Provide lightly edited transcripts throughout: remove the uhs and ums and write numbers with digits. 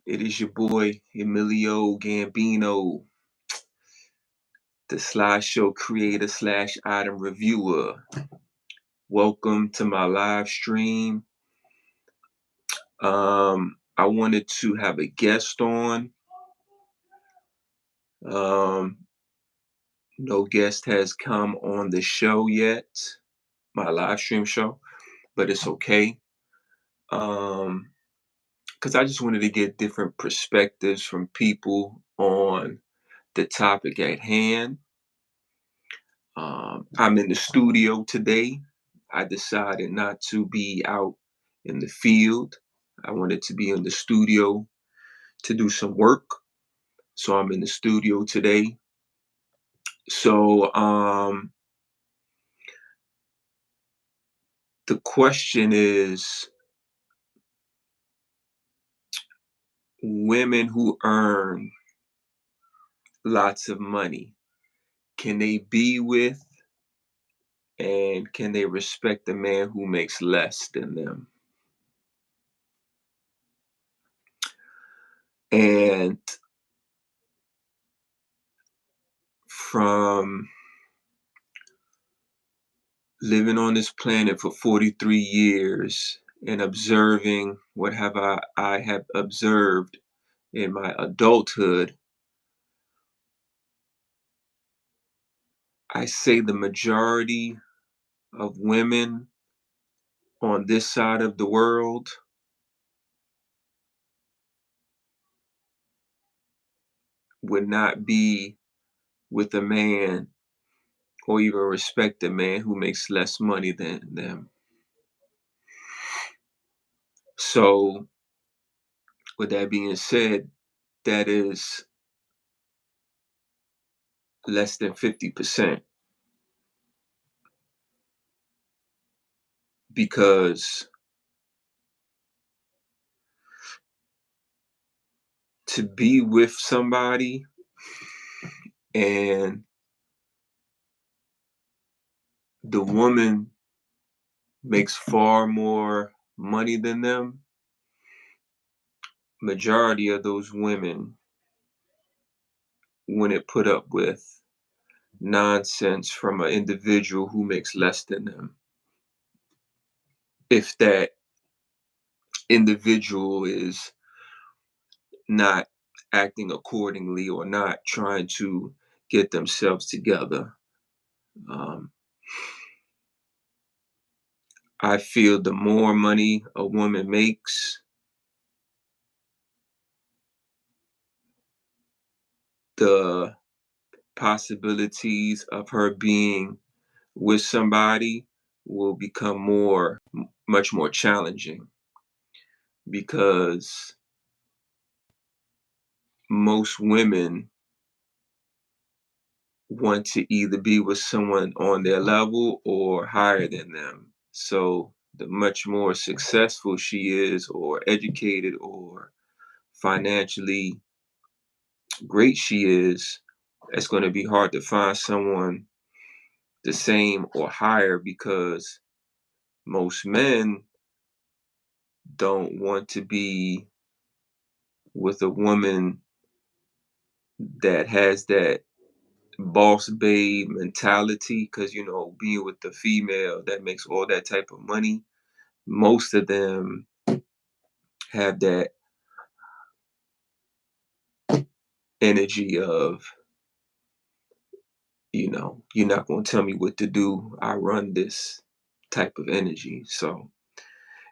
It is your boy Emilio Gambino, the slideshow creator slash item reviewer. Welcome to my live stream. I wanted to have a guest on. No guest has come on the show yet, my live stream show, but it's okay. Because I just wanted to get different perspectives from people on the topic at hand. I'm in the studio today. I decided not to be out in the field. I wanted to be in the studio to do some work. So I'm in the studio today. So the question is, women who earn lots of money, can they be with and can they respect a man who makes less than them? And from living on this planet for 43 years and observing what I have observed in my adulthood, I say the majority of women on this side of the world would not be with a man or even respect a man who makes less money than them. So, with that being said, that is less than 50% because to be with somebody and the woman makes far more money than them, majority of those women wouldn't put up with nonsense from an individual who makes less than them. If that individual is not acting accordingly or not trying to get themselves together. Um, I feel the more money a woman makes, the possibilities of her being with somebody will become much more challenging because most women want to either be with someone on their level or higher than them. So the much more successful she is, or educated, or financially great she is, it's going to be hard to find someone the same or higher because most men don't want to be with a woman that has that boss babe mentality because being with the female that makes all that type of money, most of them have that energy of, you're not going to tell me what to do, I run this type of energy. So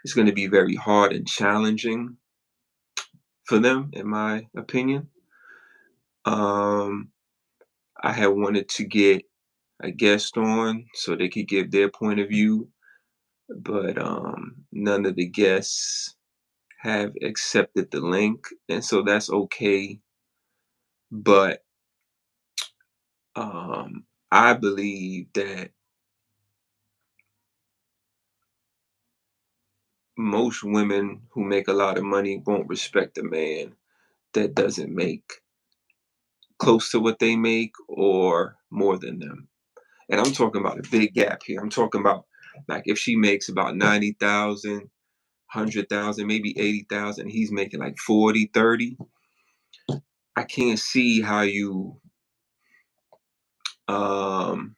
it's going to be very hard and challenging for them, in my opinion. um I had wanted to get a guest on so they could give their point of view, but none of the guests have accepted the link, and so that's okay. But I believe that most women who make a lot of money won't respect a man that doesn't make close to what they make or more than them. And I'm talking about a big gap here. I'm talking about, like, if she makes about 90,000, 100,000, maybe 80,000. He's making like 40, 30. I can't see how um,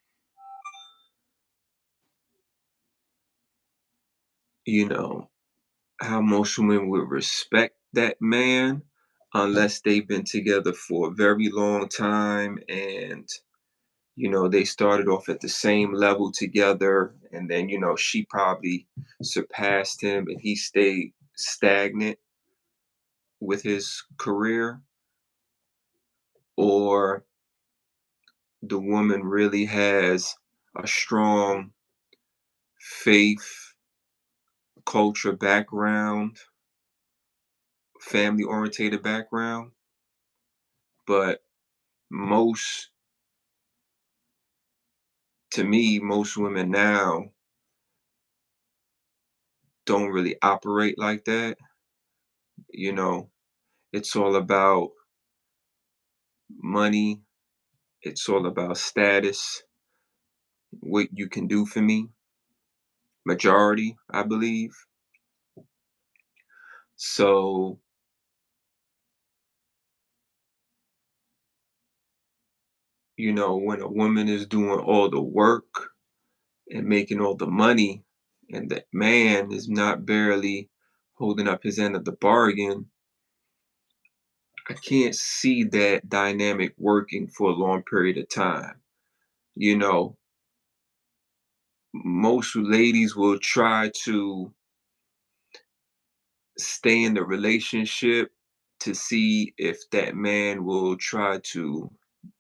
you know, how most women would respect that man unless they've been together for a very long time and they started off at the same level together, and then she probably surpassed him and he stayed stagnant with his career, or the woman really has a strong faith, culture background, family orientated background. But most to me, most women now don't really operate like that. You know, it's all about money, it's all about status, what you can do for me, majority, I believe. So, when a woman is doing all the work and making all the money, and that man is not barely holding up his end of the bargain, I can't see that dynamic working for a long period of time. You know, most ladies will try to stay in the relationship to see if that man will try to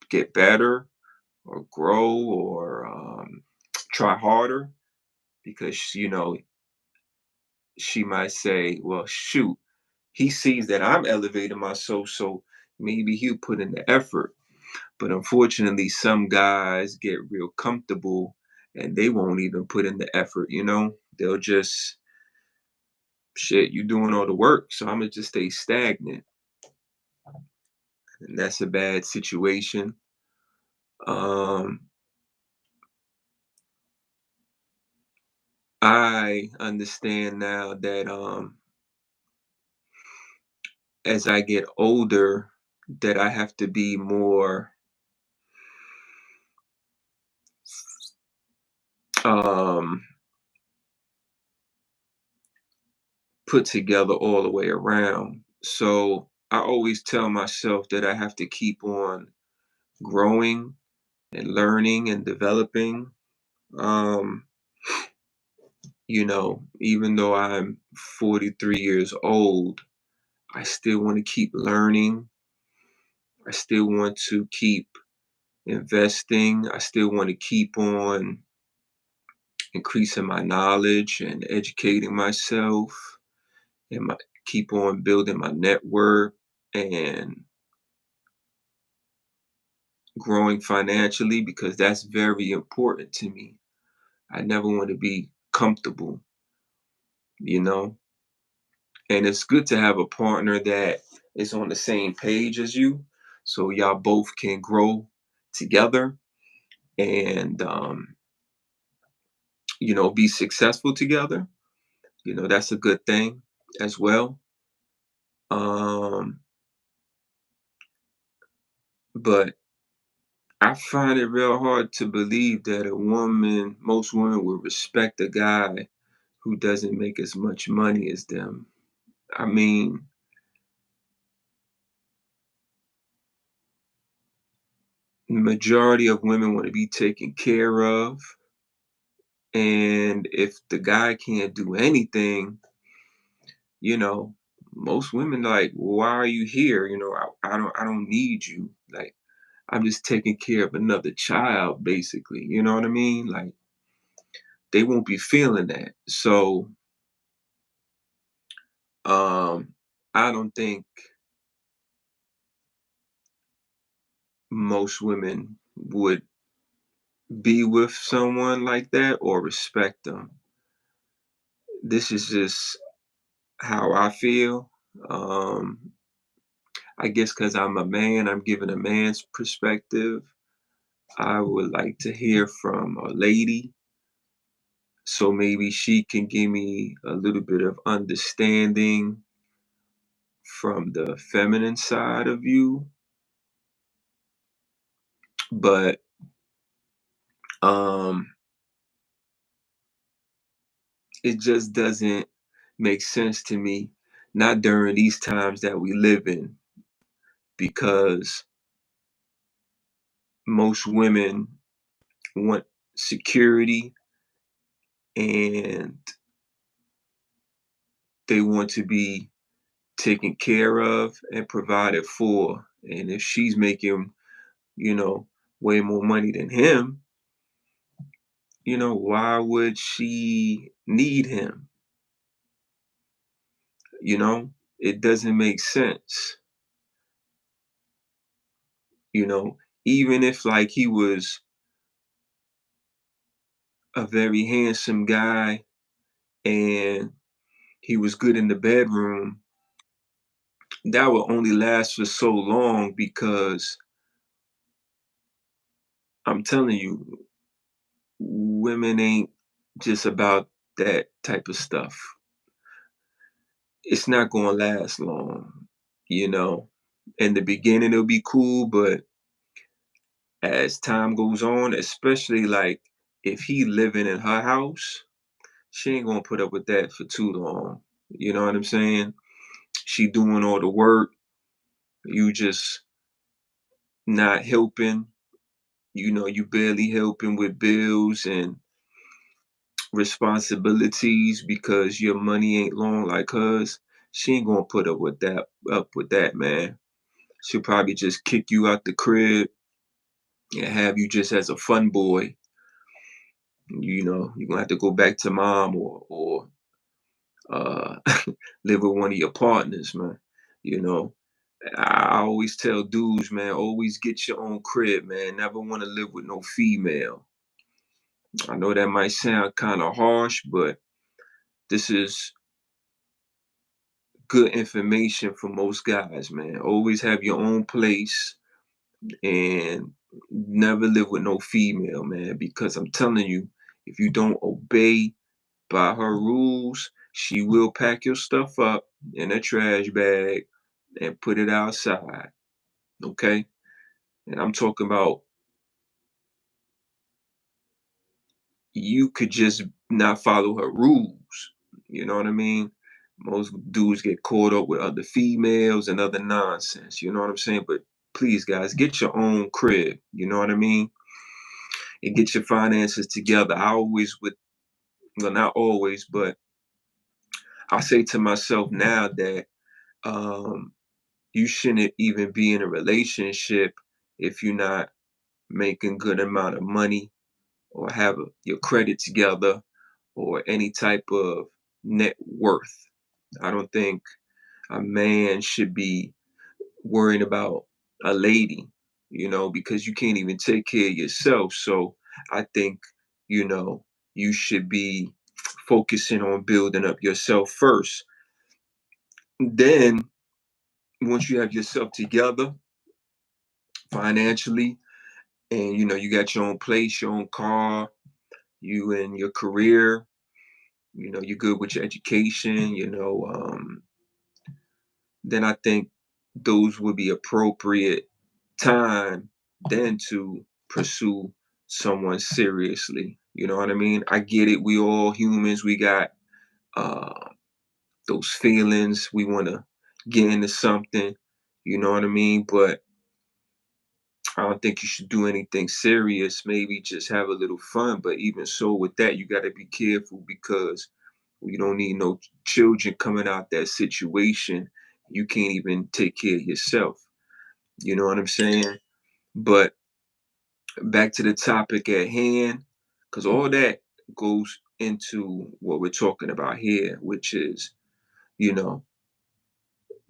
get better or grow or try harder, because she might say, well, shoot, he sees that I'm elevating myself, so maybe he'll put in the effort. But unfortunately, some guys get real comfortable and they won't even put in the effort. They'll just, shit, you doing all the work, so I'm gonna just stay stagnant. And that's a bad situation. Um, I understand now that as I get older, that I have to be more um put together all the way around. So I always tell myself that I have to keep on growing and learning and developing. Um, even though I'm 43 years old, I still want to keep learning. I still want to keep investing. I still want to keep on increasing my knowledge and educating myself, and keep on building my network and growing financially, because that's very important to me. I never want to be comfortable, you know? And it's good to have a partner that is on the same page as you, so y'all both can grow together and, be successful together. That's a good thing as well. Um, but I find it real hard to believe that most women will respect a guy who doesn't make as much money as them. I mean, majority of women want to be taken care of, and if the guy can't do anything, you know, most women like, why are you here? I don't need you. Like, I'm just taking care of another child, basically. You know what I mean? Like, they won't be feeling that. So, um, I don't think most women would be with someone like that or respect them. This is just how I feel. Um, I guess because I'm a man, I'm giving a man's perspective. I would like to hear from a lady, So maybe she can give me a little bit of understanding from the feminine side of you, but um it just doesn't make sense to me, not during these times that we live in, because most women want security and they want to be taken care of and provided for. And if she's making, you know, way more money than him, why would she need him? You know, it doesn't make sense. You know, even if like he was a very handsome guy and he was good in the bedroom, that will only last for so long because I'm telling you, women ain't just about that type of stuff. It's not gonna last long, you know. In the beginning, it'll be cool, but as time goes on, especially like if he living in her house, she ain't gonna put up with that for too long. You know what I'm saying? She doing all the work, you just not helping. You barely helping with bills and responsibilities because your money ain't long like hers. She ain't gonna put up with that, man. She'll probably just kick you out the crib and have you just as a fun boy. You're gonna have to go back to mom or uh live with one of your partners, man. You know. I always tell dudes, man, always get your own crib, man. Never want to live with no female. I know that might sound kind of harsh, but this is good information for most guys, man. Always have your own place and never live with no female, man, because I'm telling you, if you don't obey by her rules, she will pack your stuff up in a trash bag and put it outside, okay? And I'm talking about you could just not follow her rules. You know what I mean? Most dudes get caught up with other females and other nonsense. You know what I'm saying? But please, guys, get your own crib. You know what I mean? And get your finances together. I always would, well, not always, but I say to myself now that um, you shouldn't even be in a relationship if you're not making good amount of money or have your credit together or any type of net worth. I don't think a man should be worrying about a lady, because you can't even take care of yourself. So I think, you know, you should be focusing on building up yourself first. Then, once you have yourself together financially, and you got your own place, your own car, you and your career, you're good with your education, then I think those would be appropriate time then to pursue someone seriously. You know what I mean? I get it. We all humans. We got uh, those feelings. We want to get into something. You know what I mean? But I don't think you should do anything serious. Maybe just have a little fun. But even so, with that, you got to be careful because you don't need no children coming out that situation. You can't even take care of yourself. You know what I'm saying? But back to the topic at hand, because all that goes into what we're talking about here, which is, you know,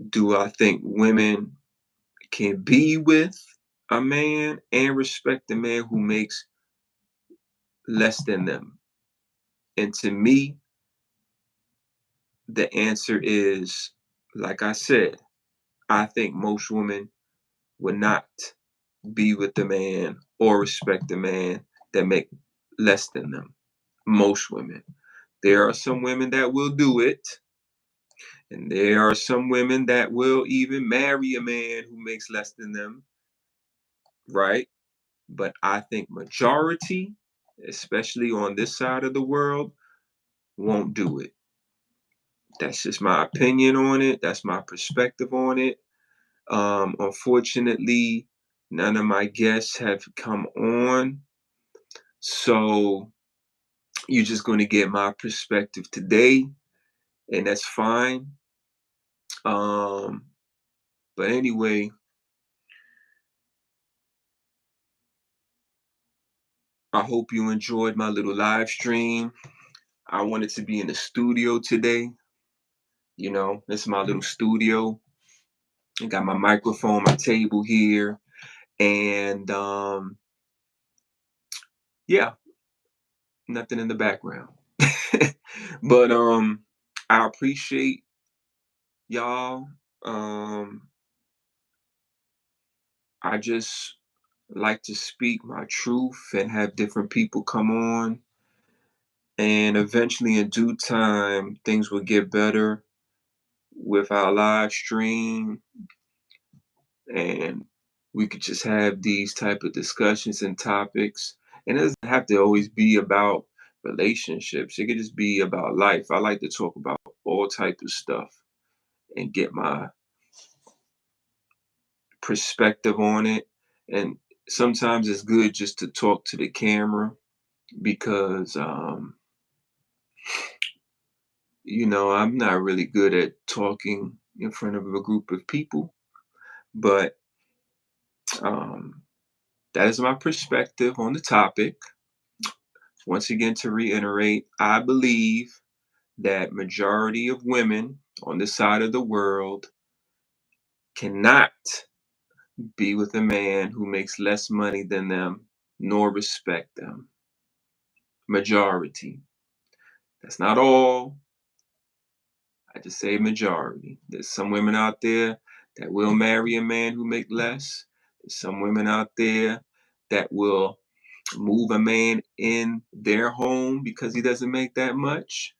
do I think women can be with a man and respect the man who makes less than them? And to me, the answer is, like I said, I think most women would not be with the man or respect the man that make less than them. most women. There are some women that will do it, and there are some women that will even marry a man who makes less than them, right? But I think majority, especially on this side of the world, won't do it. That's just my opinion on it. That's my perspective on it. Unfortunately, none of my guests have come on. So you're just going to get my perspective today, and that's fine. Um, but anyway, I hope you enjoyed my little live stream. I wanted to be in the studio today. This is my little studio. I got my microphone, my table here, and yeah, nothing in the background. But I appreciate y'all. Um, I just like to speak my truth and have different people come on. And eventually, in due time, things will get better with our live stream, and we could just have these type of discussions and topics. And it doesn't have to always be about relationships. It could just be about life. I like to talk about all type of stuff and get my perspective on it. And sometimes it's good just to talk to the camera because I'm not really good at talking in front of a group of people, but um, that is my perspective on the topic. Once again, to reiterate, I believe that majority of women on this side of the world cannot be with a man who makes less money than them nor respect them. Majority. That's not all. I just say majority. There's some women out there that will marry a man who make less. There's some women out there that will move a man in their home because he doesn't make that much.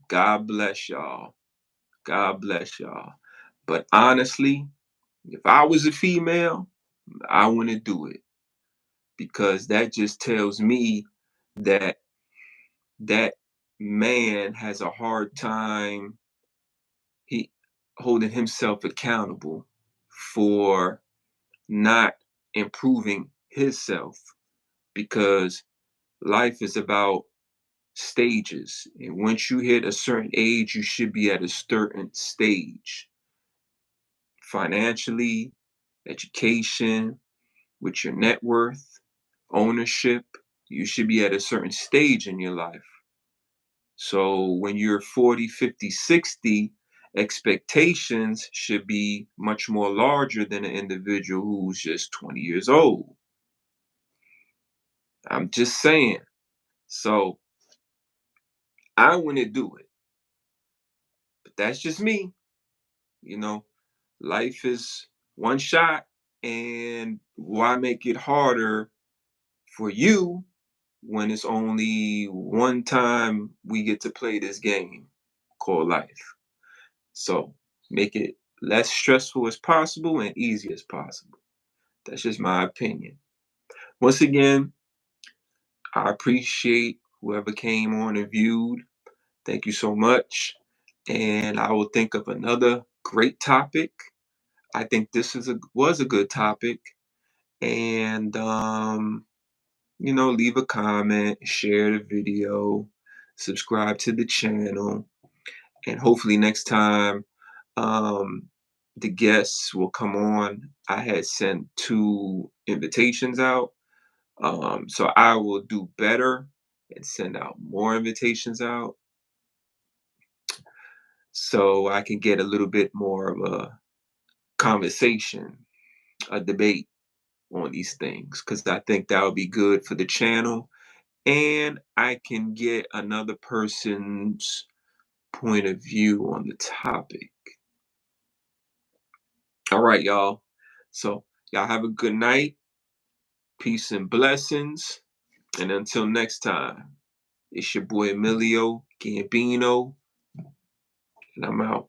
God bless y'all. God bless y'all. But honestly, if I was a female, I wouldn't do it because that just tells me that that man has a hard time he holding himself accountable for not improving himself because life is about stages. And once you hit a certain age, you should be at a certain stage financially, education, with your net worth, ownership. You should be at a certain stage in your life. So when you're 40, 50, 60, expectations should be much more larger than an individual who's just 20 years old. I'm just saying. So I wouldn't do it. But that's just me. You know, life is one shot, and why make it harder for you when it's only one time we get to play this game called life? So make it less stressful as possible and easy as possible. That's just my opinion. Once again, I appreciate whoever came on and viewed. Thank you so much. And I will think of another great topic. I think this was a good topic. And leave a comment, share the video, subscribe to the channel, and hopefully next time um, the guests will come on. I had sent 2 invitations out, so I will do better and send out more invitations out so I can get a little bit more of a conversation, a debate on these things because I think that would be good for the channel and I can get another person's point of view on the topic. All right, y'all. So, y'all have a good night. Peace and blessings. And until next time, it's your boy Emilio Gambino, and I'm out.